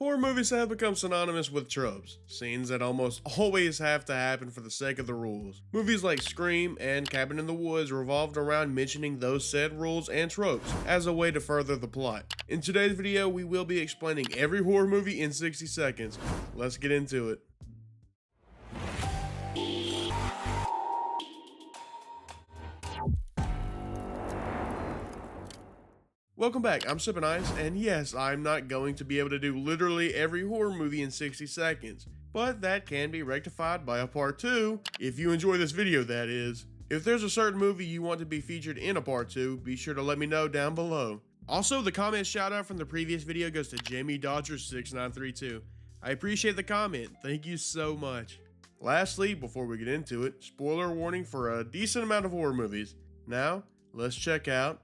Horror movies have become synonymous with tropes, scenes that almost always have to happen for the sake of the rules. Movies like Scream and Cabin in the Woods revolved around mentioning those said rules and tropes as a way to further the plot. In today's video, we will be explaining every horror movie in 60 seconds. Let's get into it. Welcome back, I'm Sippin, and yes, I'm not going to be able to do literally every horror movie in 60 seconds, but that can be rectified by a part 2, if you enjoy this video that is. If there's a certain movie you want to be featured in a part 2, be sure to let me know down below. Also, the comment shout out from the previous video goes to Jamie Dodger6932. I appreciate the comment, thank you so much. Lastly, before we get into it, spoiler warning for a decent amount of horror movies. Now, let's check out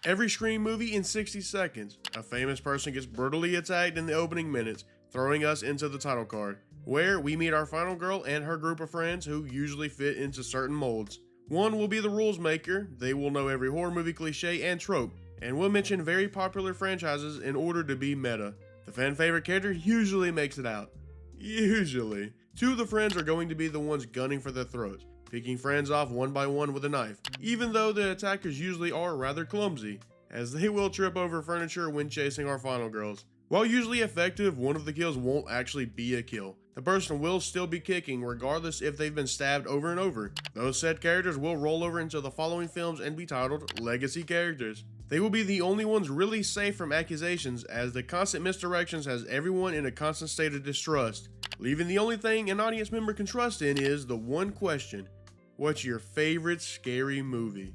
every Scream movie in 60 seconds. A famous person gets brutally attacked in the opening minutes, throwing us into the title card, where we meet our final girl and her group of friends who usually fit into certain molds. One will be the rules maker. They will know every horror movie cliche and trope, and will mention very popular franchises in order to be meta. The fan favorite character usually makes it out. Usually. Two of the friends are going to be the ones gunning for their throats, picking friends off one by one with a knife, even though the attackers usually are rather clumsy, as they will trip over furniture when chasing our final girls. While usually effective, one of the kills won't actually be a kill. The person will still be kicking regardless if they've been stabbed over and over. Those said characters will roll over into the following films and be titled Legacy Characters. They will be the only ones really safe from accusations, as the constant misdirections has everyone in a constant state of distrust, leaving the only thing an audience member can trust in is the one question: what's your favorite scary movie?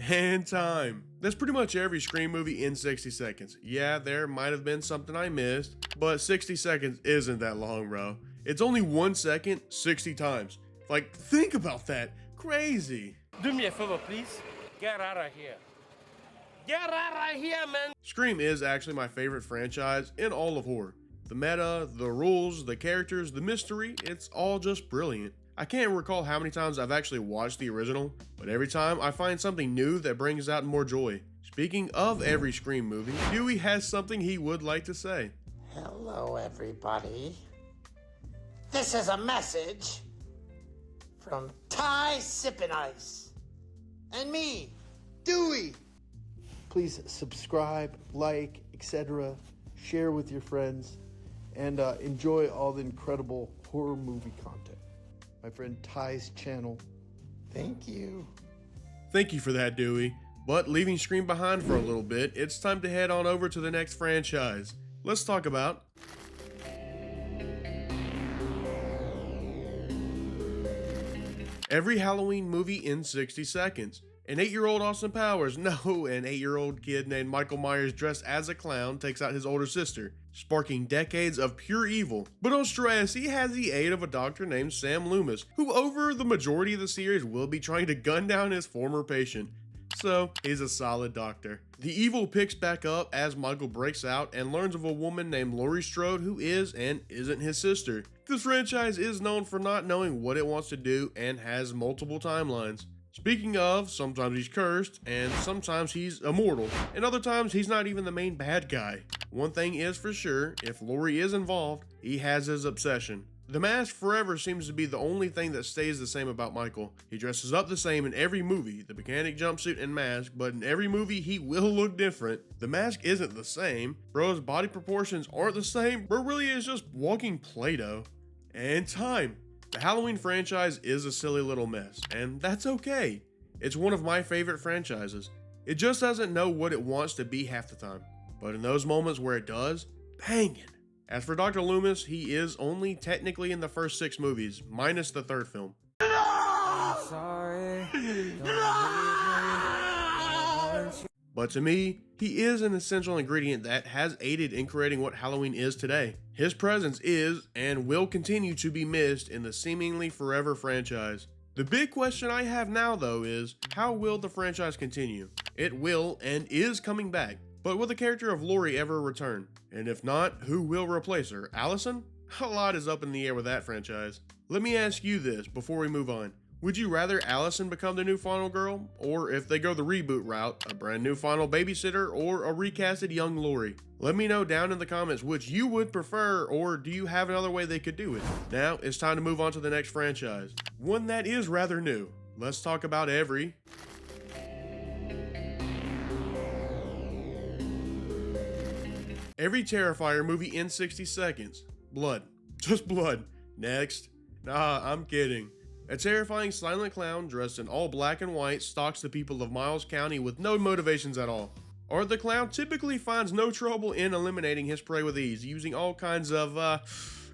And time. That's pretty much every Scream movie in 60 seconds. Yeah, there might have been something I missed, but 60 seconds isn't that long, bro. It's only 1 second, 60 times. Like, think about that. Crazy. Do me a favor, please. Get out of here. Get out of here, man. Scream is actually my favorite franchise in all of horror. The meta, the rules, the characters, the mystery, it's all just brilliant. I can't recall how many times I've actually watched the original, but every time I find something new that brings out more joy. Speaking of every Scream movie, Dewey has something he would like to say. Hello, everybody. This is a message from Sippin and me, Dewey. Please subscribe, like, etc., share with your friends, and enjoy all the incredible horror movie content. My friend Ty's channel. Thank you. Thank you for that, Dewey. But leaving Scream behind for a little bit, it's time to head on over to the next franchise. Let's talk about every Halloween movie in 60 seconds. An 8-year-old Austin Powers, no, an 8-year-old kid named Michael Myers dressed as a clown takes out his older sister, sparking decades of pure evil. But don't stress, he has the aid of a doctor named Sam Loomis, who over the majority of the series will be trying to gun down his former patient. So, he's a solid doctor. The evil picks back up as Michael breaks out and learns of a woman named Laurie Strode who is and isn't his sister. This franchise is known for not knowing what it wants to do and has multiple timelines. Speaking of, sometimes he's cursed, and sometimes he's immortal, and other times he's not even the main bad guy. One thing is for sure, if Laurie is involved, he has his obsession. The mask forever seems to be the only thing that stays the same about Michael. He dresses up the same in every movie, the mechanic jumpsuit and mask, but in every movie he will look different. The mask isn't the same, bro's body proportions aren't the same, bro really is just walking Play-Doh. And time. The Halloween franchise is a silly little mess, and that's okay. It's one of my favorite franchises. It just doesn't know what it wants to be half the time, but in those moments where it does, bangin'. As for Dr. Loomis, he is only technically in the first 6 movies, minus the 3rd film. Sorry. But to me, he is an essential ingredient that has aided in creating what Halloween is today. His presence is and will continue to be missed in the seemingly forever franchise. The big question I have now though is, how will the franchise continue? It will and is coming back, but will the character of Laurie ever return? And if not, who will replace her? Allison? A lot is up in the air with that franchise. Let me ask you this before we move on. Would you rather Allison become the new final girl, or if they go the reboot route, a brand new final babysitter, or a recasted young Lori? Let me know down in the comments which you would prefer, or do you have another way they could do it? Now it's time to move on to the next franchise, one that is rather new. Let's talk about every Terrifier movie in 60 seconds. Blood. Just blood. Next. Nah, I'm kidding. A terrifying silent clown dressed in all black and white stalks the people of Miles County with no motivations at all. Art the Clown typically finds no trouble in eliminating his prey with ease, using all kinds of,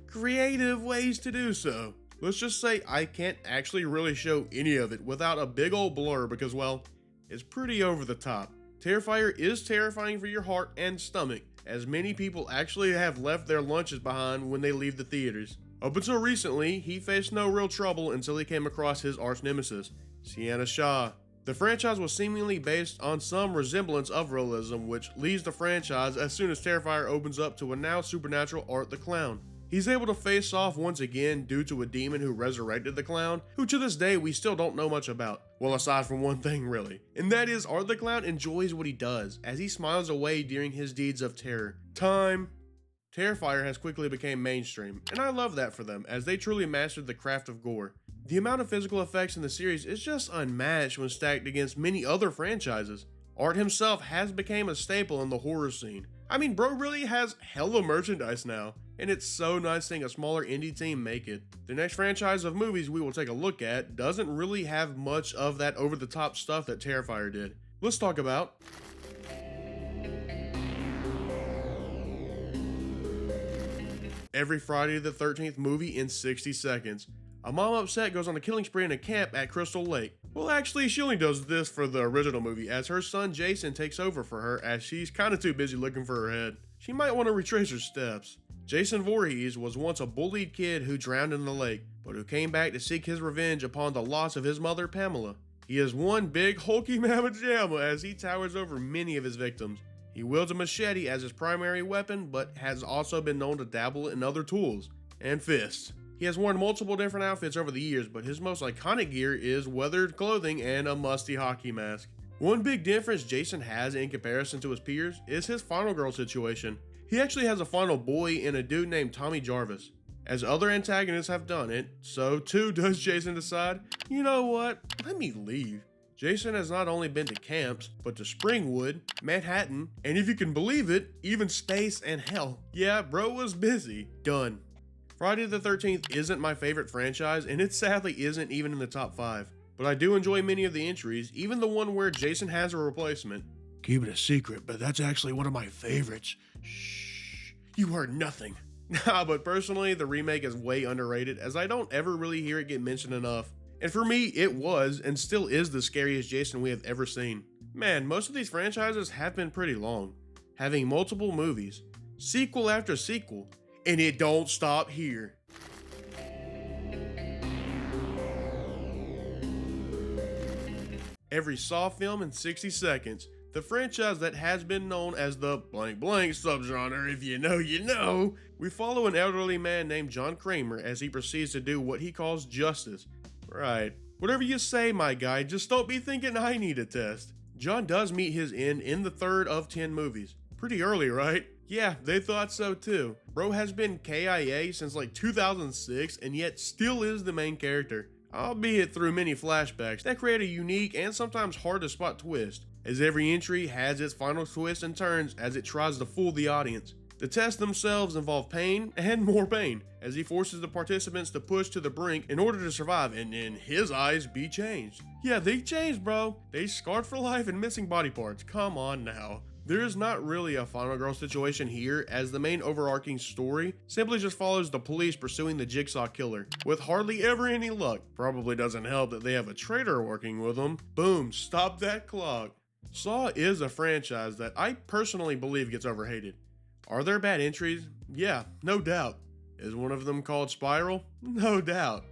creative ways to do so. Let's just say I can't actually really show any of it without a big old blur because, well, it's pretty over the top. Terrifier is terrifying for your heart and stomach, as many people actually have left their lunches behind when they leave the theaters. Up until recently, he faced no real trouble until he came across his arch nemesis, Sienna Shaw. The franchise was seemingly based on some resemblance of realism, which leaves the franchise as soon as Terrifier opens up to a now supernatural Art the Clown. He's able to face off once again due to a demon who resurrected the clown, who to this day we still don't know much about. Well, aside from one thing really, and that is Art the Clown enjoys what he does, as he smiles away during his deeds of terror. Terrifier has quickly become mainstream, and I love that for them, as they truly mastered the craft of gore. The amount of physical effects in the series is just unmatched when stacked against many other franchises. Art himself has become a staple in the horror scene. I mean, bro really has hella merchandise now, and it's so nice seeing a smaller indie team make it. The next franchise of movies we will take a look at doesn't really have much of that over-the-top stuff that Terrifier did. Let's talk about every Friday the 13th movie in 60 seconds. A mom upset goes on a killing spree in a camp at Crystal Lake. Well, actually, she only does this for the original movie, as her son Jason takes over for her as she's kinda too busy looking for her head. She might want to retrace her steps. Jason Voorhees was once a bullied kid who drowned in the lake, but who came back to seek his revenge upon the loss of his mother Pamela. He is one big hulky mamma jamma as he towers over many of his victims. He wields a machete as his primary weapon, but has also been known to dabble in other tools and fists. He has worn multiple different outfits over the years, but his most iconic gear is weathered clothing and a musty hockey mask. One big difference Jason has in comparison to his peers is his final girl situation. He actually has a final boy and a dude named Tommy Jarvis. As other antagonists have done it, so too does Jason decide, you know what, let me leave. Jason has not only been to camps, but to Springwood, Manhattan, and if you can believe it, even space and hell. Yeah, bro was busy. Done. Friday the 13th isn't my favorite franchise, and it sadly isn't even in the top 5. But I do enjoy many of the entries, even the one where Jason has a replacement. Keep it a secret, but that's actually one of my favorites. Shh, you heard nothing. Nah, but personally, the remake is way underrated, as I don't ever really hear it get mentioned enough. And for me, it was, and still is, the scariest Jason we have ever seen. Man, most of these franchises have been pretty long, having multiple movies, sequel after sequel, and it don't stop here. Every Saw film in 60 seconds. The franchise that has been known as the blank blank subgenre, if you know, you know. We follow an elderly man named John Kramer as he proceeds to do what he calls justice. Right. Whatever you say, my guy, just don't be thinking I need a test. John does meet his end in the third of 10 movies. Pretty early, right? Yeah, they thought so too. Bro has been KIA since like 2006 and yet still is the main character, albeit through many flashbacks that create a unique and sometimes hard to spot twist, as every entry has its final twists and turns as it tries to fool the audience. The tests themselves involve pain and more pain, as he forces the participants to push to the brink in order to survive and in his eyes be changed. Yeah, they changed, bro. They scarred for life and missing body parts. Come on now. There is not really a final girl situation here, as the main overarching story simply just follows the police pursuing the Jigsaw killer, with hardly ever any luck. Probably doesn't help that they have a traitor working with them. Boom, stop that clock. Saw is a franchise that I personally believe gets overhated. Are there bad entries? Yeah, no doubt. Is one of them called Spiral? No doubt.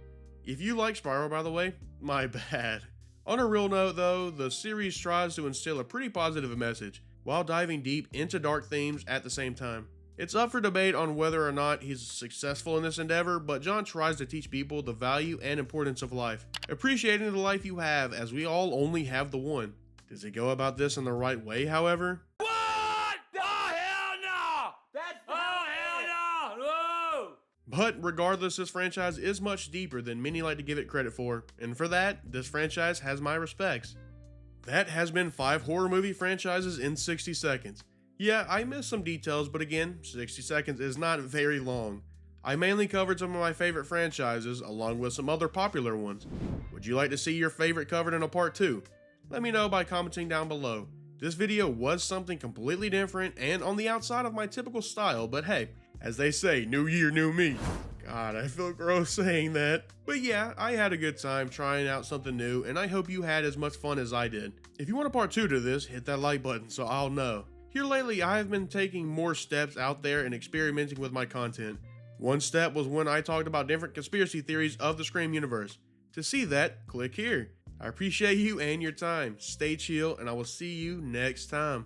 If you like Spiral, by the way, my bad. On a real note though, the series tries to instill a pretty positive message, while diving deep into dark themes at the same time. It's up for debate on whether or not he's successful in this endeavor, but John tries to teach people the value and importance of life, appreciating the life you have, as we all only have the one. Does he go about this in the right way, however? What? Oh, hell no! Hell no! Whoa! But regardless, this franchise is much deeper than many like to give it credit for, and for that, this franchise has my respects. That has been 5 horror movie franchises in 60 seconds. Yeah, I missed some details, but again, 60 seconds is not very long. I mainly covered some of my favorite franchises, along with some other popular ones. Would you like to see your favorite covered in a part 2? Let me know by commenting down below. This video was something completely different and on the outside of my typical style, but hey, as they say, new year, new me. God, I feel gross saying that. But yeah, I had a good time trying out something new, and I hope you had as much fun as I did. If you want a part 2 to this, hit that like button so I'll know. Here lately, I have been taking more steps out there and experimenting with my content. One step was when I talked about different conspiracy theories of the Scream universe. To see that, click here. I appreciate you and your time. Stay chill, and I will see you next time.